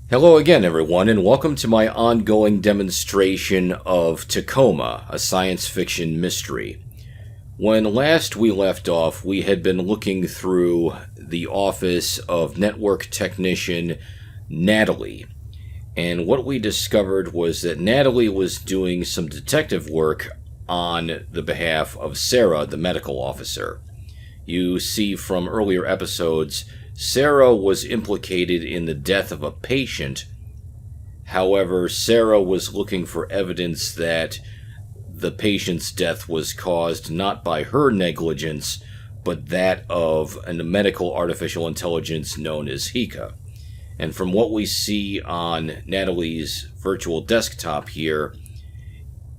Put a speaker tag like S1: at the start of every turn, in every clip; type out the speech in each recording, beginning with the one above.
S1: Hello again, everyone, and welcome to my ongoing demonstration of TACOMA, a science fiction mystery. When last we left off, we had been looking through the office of network technician Natalie, and what we discovered was that Natalie was doing some detective work on the behalf of Sarah, the medical officer. You see from earlier episodes, Sarah was implicated in the death of a patient. However, Sarah was looking for evidence that the patient's death was caused not by her negligence, but that of a medical artificial intelligence known as Hika. And from what we see on Natalie's virtual desktop here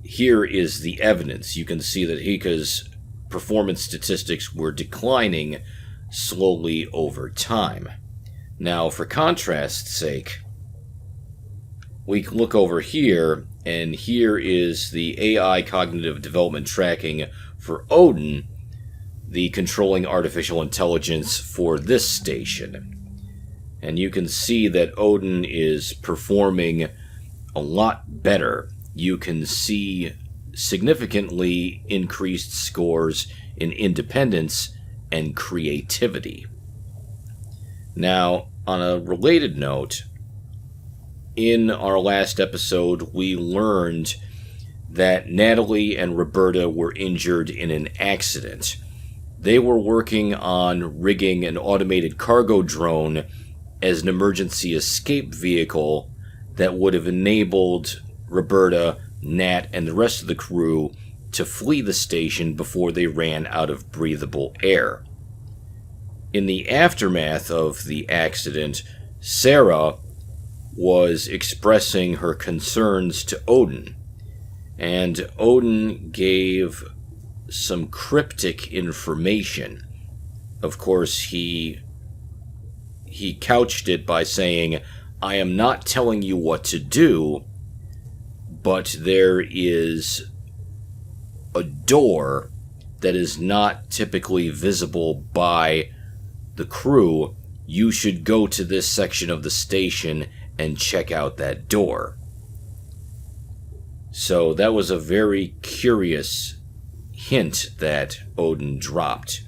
S1: is the evidence. You can see that Hika's performance statistics were declining slowly over time. Now, for contrast's sake, we can look over here, and here is the AI cognitive development tracking for Odin, the controlling artificial intelligence for this station. And you can see that Odin is performing a lot better. You can see significantly increased scores in independence and creativity. Now, on a related note, in our last episode, we learned that Natalie and Roberta were injured in an accident. They were working on rigging an automated cargo drone as an emergency escape vehicle that would have enabled Roberta, Nat, and the rest of the crew to flee the station before they ran out of breathable air. In the aftermath of the accident, Sarah was expressing her concerns to Odin, and Odin gave some cryptic information. Of course, he couched it by saying, "I am not telling you what to do, but there is a door that is not typically visible by the crew. You should go to this section of the station and check out that door." So that was a very curious hint that Odin dropped.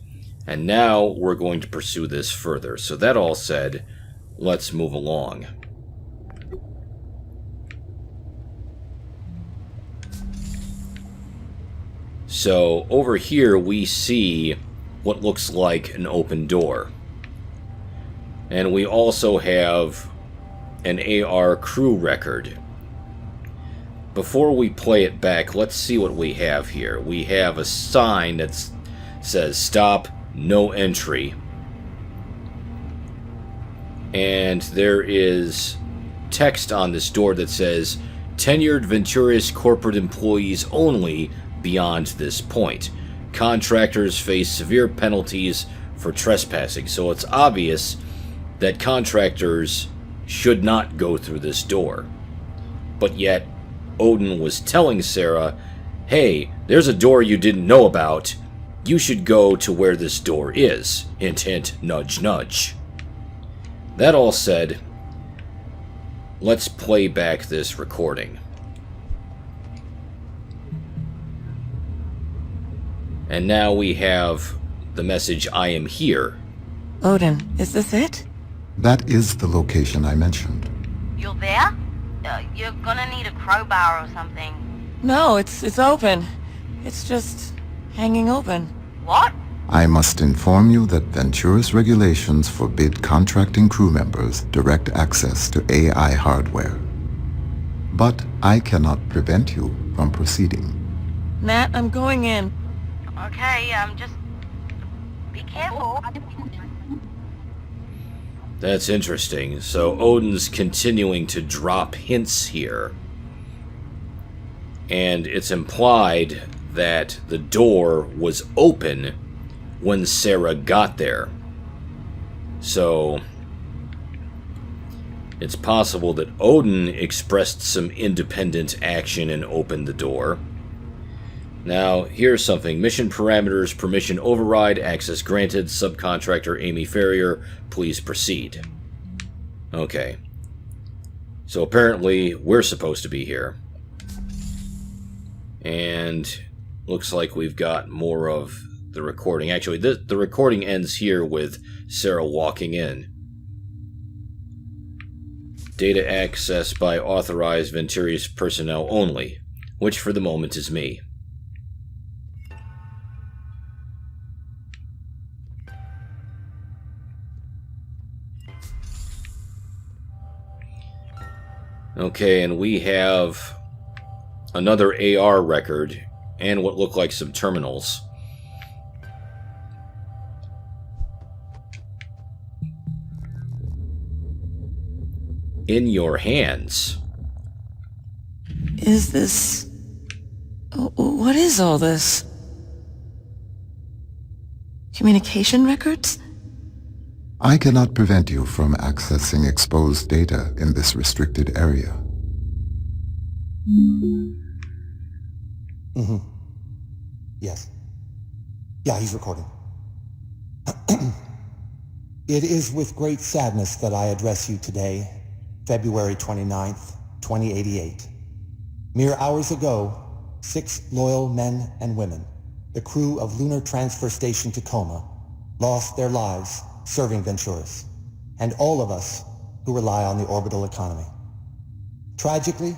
S1: And now we're going to pursue this further. So that all said, let's move along. So over here we see what looks like an open door. And we also have an AR crew record. Before we play it back, let's see what we have here. We have a sign that says "Stop, no entry." And there is text on this door that says, "Tenured Venturi's corporate employees only beyond this point. Contractors face severe penalties for trespassing." So it's obvious that contractors should not go through this door. But yet, Odin was telling Sarah, "Hey, there's a door you didn't know about. You should go to where this door is." Hint, hint, nudge, nudge. That all said, let's play back this recording. And now we have the message, "I am here."
S2: Odin, is this it?
S3: That is the location I mentioned.
S4: You're there? You're gonna need a crowbar or something.
S2: No, it's open. It's just hanging open.
S4: What?
S3: I must inform you that Ventura's regulations forbid contracting crew members direct access to AI hardware. But I cannot prevent you from proceeding.
S2: Nat, I'm going in.
S4: Okay, just be careful.
S1: That's interesting. So Odin's continuing to drop hints here. And it's implied that the door was open when Sarah got there. So it's possible that Odin expressed some independent action and opened the door. Now, here's something. Mission parameters, permission override, access granted, subcontractor Amy Ferrier, please proceed. Okay. So apparently we're supposed to be here. And looks like we've got more of the recording. Actually, the recording ends here with Sarah walking in. Data accessed by authorized Venturi's personnel only, which for the moment is me. Okay, and we have another AR record and what look like some terminals. In your hands.
S2: Is this... What is all this? Communication records?
S3: I cannot prevent you from accessing exposed data in this restricted area.
S5: Mm-hmm. Yes. Yeah, he's recording. It is with great sadness that I address you today, February 29th, 2088. Mere hours ago, 6 loyal men and women, the crew of Lunar Transfer Station TACOMA, lost their lives serving Venturis, and all of us who rely on the orbital economy. Tragically,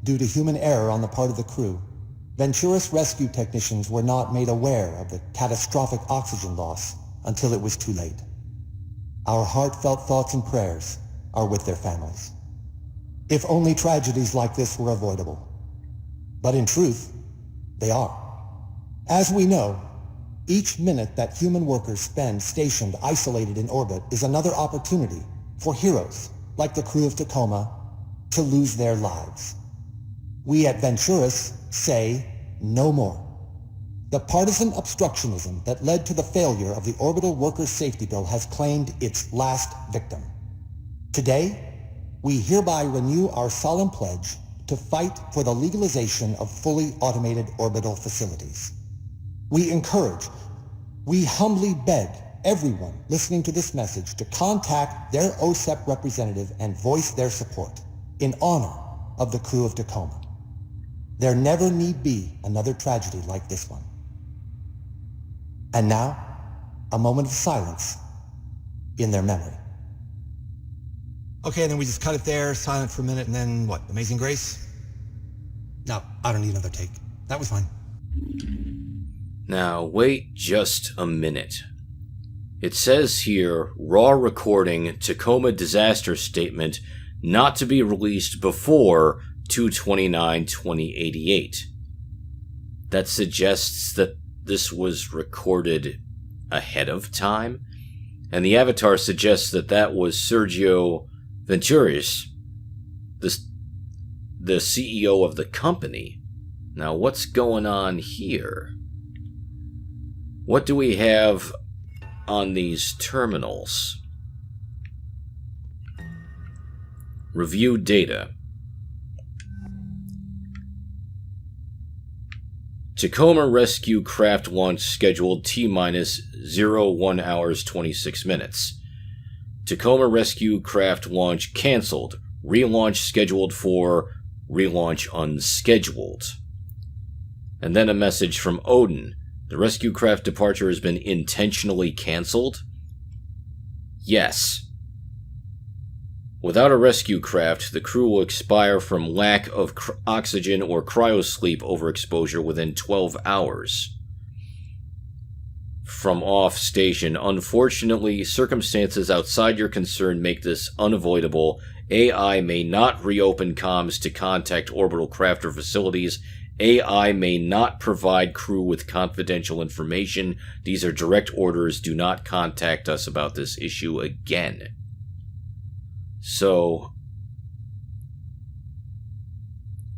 S5: due to human error on the part of the crew, Venturis rescue technicians were not made aware of the catastrophic oxygen loss until it was too late. Our heartfelt thoughts and prayers are with their families. If only tragedies like this were avoidable. But in truth, they are. As we know, each minute that human workers spend stationed isolated in orbit is another opportunity for heroes like the crew of TACOMA to lose their lives. We at Venturis say no more. The partisan obstructionism that led to the failure of the Orbital Workers' Safety Bill has claimed its last victim. Today, we hereby renew our solemn pledge to fight for the legalization of fully automated orbital facilities. We encourage, we humbly beg everyone listening to this message to contact their OSEP representative and voice their support in honor of the crew of TACOMA. There never need be another tragedy like this one. And now, a moment of silence in their memory. Okay, and then we just cut it there, silent for a minute, and then what, Amazing Grace? No, I don't need another take. That was fine.
S1: Now, wait just a minute. It says here, raw recording TACOMA disaster statement not to be released before 2/29/2088. That suggests that this was recorded ahead of time, and the avatar suggests that that was Sergio Venturis, the CEO of the company. Now, what's going on here? What do we have on these terminals? Review data. TACOMA rescue craft launch scheduled T-01 hours 26 minutes. TACOMA rescue craft launch cancelled. Relaunch scheduled for relaunch unscheduled. And then a message from Odin. The rescue craft departure has been intentionally cancelled? Yes. Without a rescue craft, the crew will expire from lack of oxygen or cryosleep overexposure within 12 hours. From off station, unfortunately, circumstances outside your concern make this unavoidable. AI may not reopen comms to contact orbital craft or facilities. AI may not provide crew with confidential information. These are direct orders. Do not contact us about this issue again. So,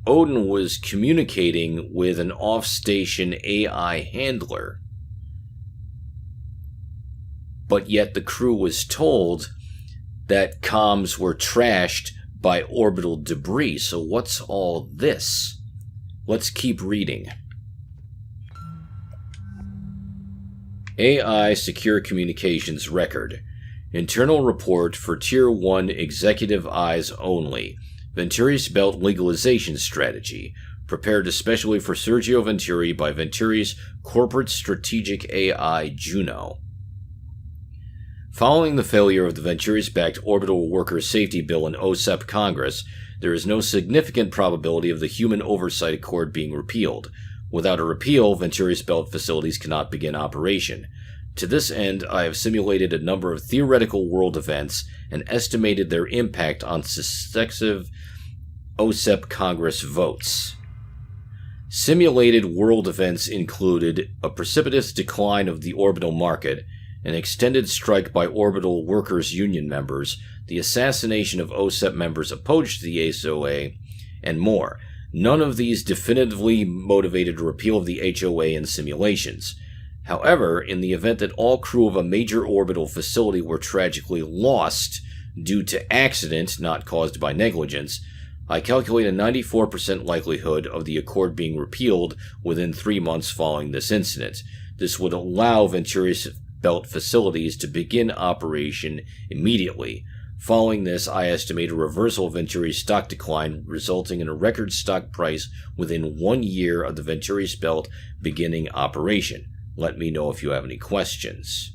S1: Odin was communicating with an off-station AI handler. But yet the crew was told that comms were trashed by orbital debris. So what's all this? Let's keep reading. AI Secure Communications Record. Internal report for Tier 1 executive eyes only. Venturi's Belt Legalization Strategy, prepared especially for Sergio Venturi by Venturi's corporate strategic AI, Juno. Following the failure of the Venturi's-backed Orbital Worker Safety Bill in OSEP Congress, there is no significant probability of the Human Oversight Accord being repealed. Without a repeal, Venturi's Belt facilities cannot begin operation. To this end, I have simulated a number of theoretical world events and estimated their impact on successive OSEP Congress votes. Simulated world events included a precipitous decline of the orbital market, an extended strike by orbital workers' union members, the assassination of OSEP members opposed to the HOA, and more. None of these definitively motivated a repeal of the HOA in simulations. However, in the event that all crew of a major orbital facility were tragically lost due to accident not caused by negligence, I calculate a 94% likelihood of the Accord being repealed within 3 months following this incident. This would allow Venturi's Belt facilities to begin operation immediately. Following this, I estimate a reversal of Venturi's stock decline, resulting in a record stock price within 1 year of the Venturi's Belt beginning operation. Let me know if you have any questions.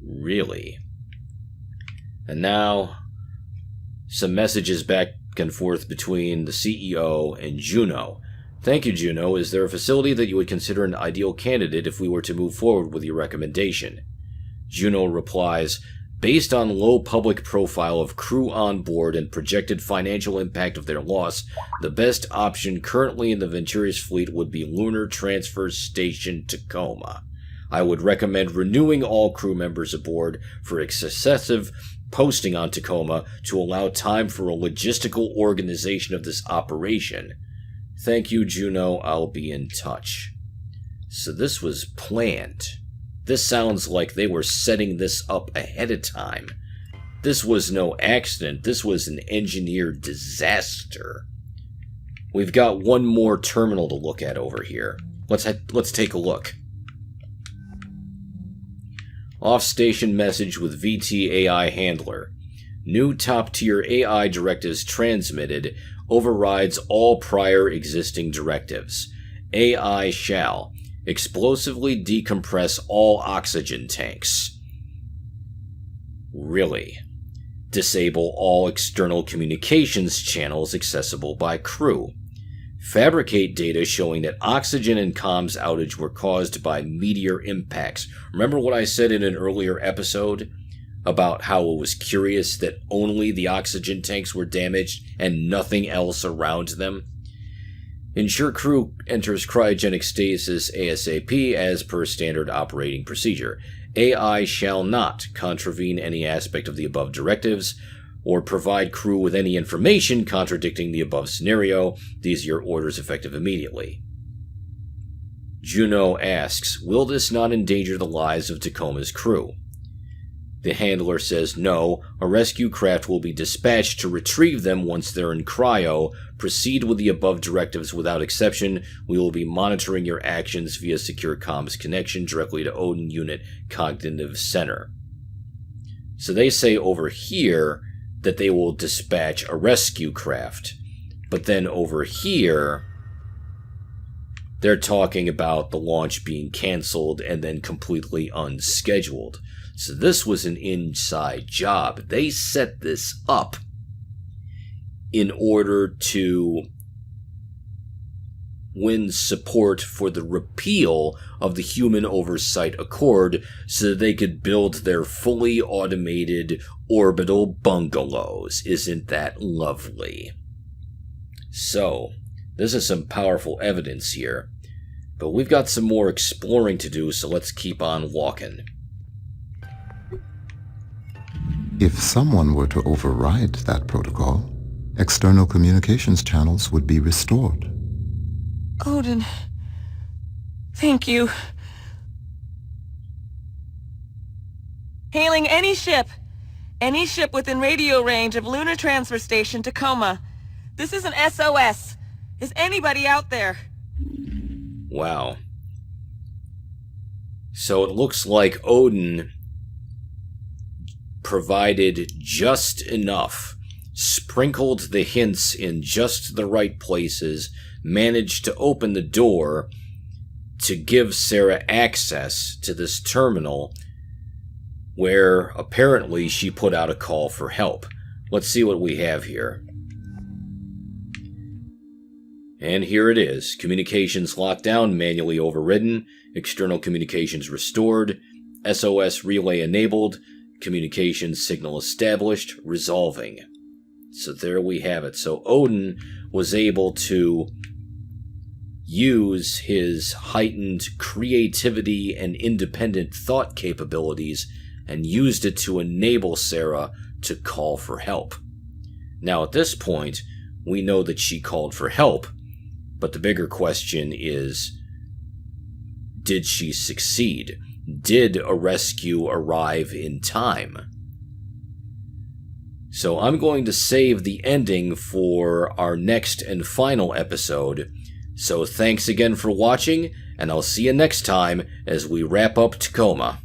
S1: Really? And now, some messages back and forth between the CEO and Juno. Thank you, Juno. Is there a facility that you would consider an ideal candidate if we were to move forward with your recommendation? Juno replies, based on low public profile of crew on board and projected financial impact of their loss, the best option currently in the Venturi's fleet would be Lunar Transfer Station Tacoma. I would recommend renewing all crew members aboard for successive posting on Tacoma to allow time for a logistical organization of this operation. Thank you, Juno. I'll be in touch. So this was planned. This sounds like they were setting this up ahead of time. This was no accident. This was an engineered disaster. We've got one more terminal to look at over here. Let's take a look. Off-station message with VT AI handler. New top-tier AI directives transmitted overrides all prior existing directives. AI shall explosively decompress all oxygen tanks. Really? Disable all external communications channels accessible by crew. Fabricate data showing that oxygen and comms outage were caused by meteor impacts. Remember what I said in an earlier episode about how it was curious that only the oxygen tanks were damaged and nothing else around them? Ensure crew enters cryogenic stasis ASAP as per standard operating procedure. AI shall not contravene any aspect of the above directives or provide crew with any information contradicting the above scenario. These are your orders effective immediately. Juno asks, will this not endanger the lives of Tacoma's crew? The handler says no, a rescue craft will be dispatched to retrieve them once they're in cryo. Proceed with the above directives without exception. We will be monitoring your actions via secure comms connection directly to Odin Unit Cognitive Center. So they say over here that they will dispatch a rescue craft. But then over here, they're talking about the launch being canceled and then completely unscheduled. So this was an inside job. They set this up in order to win support for the repeal of the Human Oversight Accord so that they could build their fully automated orbital bungalows. Isn't that lovely? So, this is some powerful evidence here. But we've got some more exploring to do, so let's keep on walking.
S3: If someone were to override that protocol, external communications channels would be restored.
S2: Odin, thank you. Hailing any ship within radio range of Lunar Transfer Station Tacoma. This is an SOS. Is anybody out there?
S1: Wow. So it looks like Odin provided just enough sprinkled the hints in just the right places, managed to open the door to give Sarah access to this terminal where apparently she put out a call for help. Let's see what we have here. And here it is. Communications locked down, manually overridden, external communications restored, SOS relay enabled, communications signal established, resolving. So there we have it. So Odin was able to use his heightened creativity and independent thought capabilities and used it to enable Sarah to call for help. Now at this point, we know that she called for help, but the bigger question is, did she succeed? Did a rescue arrive in time? So I'm going to save the ending for our next and final episode. So thanks again for watching, and I'll see you next time as we wrap up Tacoma.